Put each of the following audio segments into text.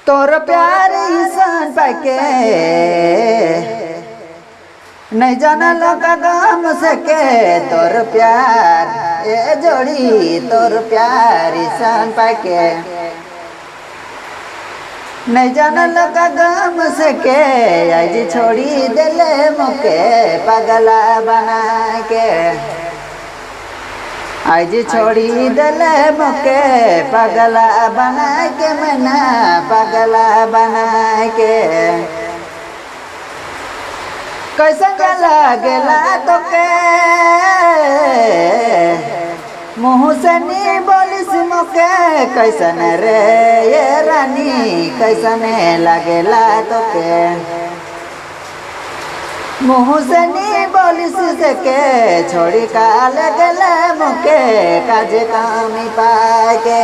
तोर प्यार ईसान पाके नहीं जाना लगा गम सके तोर प्यार ए जोड़ी तोर प्यार ईसान पाके नहीं जाना लगा गम सके आज छोड़ी दिले मुके पगला बना के आज छोड़ी दिले मुके पगला बना के मना पगला बना के कैसा लगला तो के मुँह से नहीं बोलिस मुके कैसन रे ये रानी कैसन लगला तो के मुँह से नहीं बोलिस सके छोड़ी का लगला मुके काज कामी पाके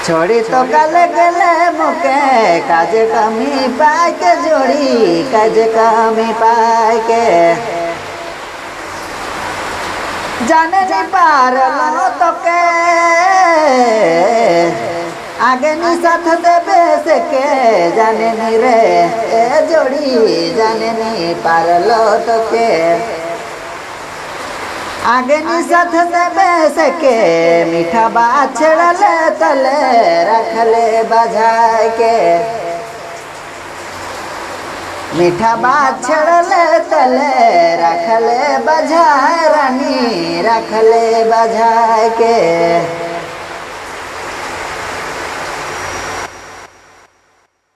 छोड़ी तो कल गले मुके काज कमी पाके जोड़ी काज कमी पाके जाने नहीं पार लो तो के आगे नहीं साथ देवे से के जाने नहीं रे ए जोड़ी जाने नहीं पार लो तो के आगे नहीं साथ देवे सके मीठा बात छेड़ले तले रखले बजा के मीठा बात छेड़ले तले रखले बजा रानी रखले बजा के।